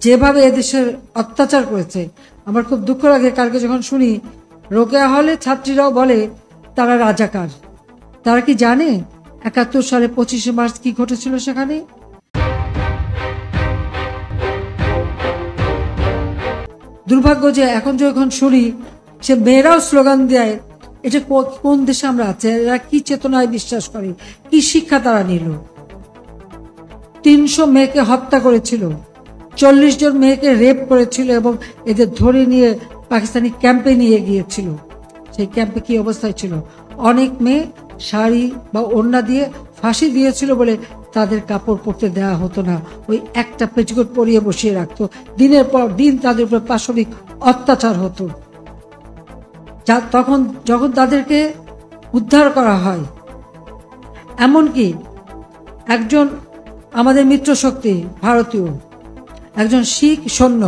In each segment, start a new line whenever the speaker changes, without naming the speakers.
যেভাবে এদেশের অত্যাচার করেছে আমার খুব দুঃখ লাগে। কালকে যখন শুনি রোকেয়া হলে ছাত্রীরাও বলে তারা রাজাকার। তারা কি জানে ৭১ সালে ২৫শে মার্চ কি ঘটেছিল সেখানে? দুর্ভাগ্য যে এখন যখন শুনি সে মেয়েরাও স্লোগান দেয়, এটা কোন দেশে আমরা আছি? এরা কি চেতনায় বিশ্বাস করে? কি শিক্ষা তারা নিল? ৩০০ মেয়েকে হত্যা করেছিল, ৪০ জন মেয়েকে রেপ করেছিল এবং এদের ধরে নিয়ে পাকিস্তানি ক্যাম্পে নিয়ে গিয়েছিল। সেই ক্যাম্পে কি অবস্থায় ছিল? অনেক মেয়ে শাড়ি বা ওড়না দিয়ে ফাঁসি দিয়েছিল বলে তাদের কাপড় পরতে দেওয়া হতো না, ওই একটা পেটিকোট পরিয়ে বসিয়ে রাখতো। দিনের পর দিন তাদের উপর পাশবিক অত্যাচার হতো। তখন যখন তাদেরকে উদ্ধার করা হয়, এমনকি একজন আমাদের মিত্র শক্তি ভারতীয় একজন শিখ সৈন্য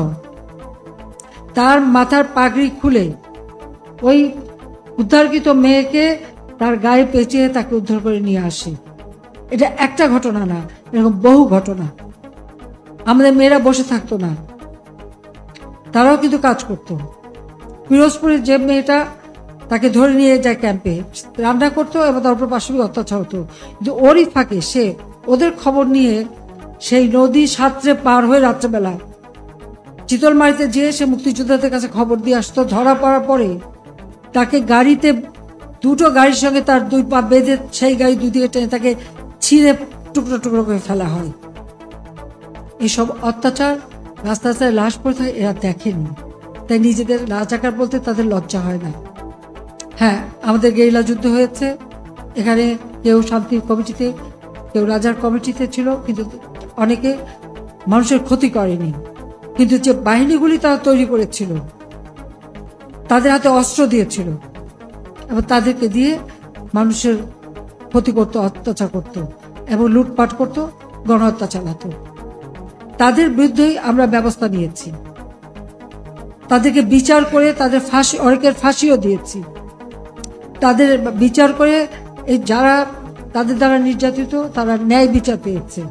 তার মাথার পাগড়ি খুলে ওই উদ্ধারকৃত মেয়েকে তার গায়ে পেঁচিয়ে তাকে উদ্ধার করে নিয়ে আসে। এটা একটা ঘটনা না, এরকম বহু ঘটনা। আমাদের মেয়েরা বসে থাকতো না, তারাও কিন্তু কাজ করত। পিরোজপুরের যে মেয়েটা, তাকে ধরে নিয়ে যায় ক্যাম্পে, রান্না করতো এবং তার উপর পাশবিক অত্যাচার হতো। কিন্তু ওরই ফাঁকে সে ওদের খবর নিয়ে সেই নদী সাঁতরে পার হয়ে রাত্রেবেলা চিতলমারিতে যেয়ে সে মুক্তিযোদ্ধাদের কাছে খবর দিয়ে আসতো। ধরা পড়ার পরে তাকে গাড়িতে, দুটো গাড়ির সঙ্গে তার দুই পা বেঁধে সেই গাড়ি দুই দিকে টেনে তাকে ছিঁড়ে টুকরো টুকরো করে ফেলা হয়। এইসব অত্যাচার রাস্তায় লাশ পড়ে থাকে, এরা দেখেনি, তাই নিজেদের রাজাকার বলতে তাদের লজ্জা হয় না। হ্যাঁ, আমাদের গেরিলা যুদ্ধ হয়েছে, এখানে কেউ শান্তির কমিটিতে, কেউ রাজার কমিটিতে ছিল, কিন্তু অনেকে মানুষের ক্ষতি করেনি। কিন্তু যে বাহিনীগুলি তারা তৈরি করেছিল, তাদের হাতে অস্ত্র দিয়েছিল এবং তাদেরকে দিয়ে মানুষের ক্ষতি করত, অত্যাচার করত এবং লুটপাট করত, গণহত্যা চালাতো। তাদের বিরুদ্ধেই আমরা ব্যবস্থা নিয়েছি, তাদেরকে বিচার করে তাদের ফাঁসি, অনেকের ফাঁসিও দিয়েছি। তাদের বিচার করে এই যারা তাদের দ্বারা নির্যাতিত তারা ন্যায় বিচার পেয়েছে।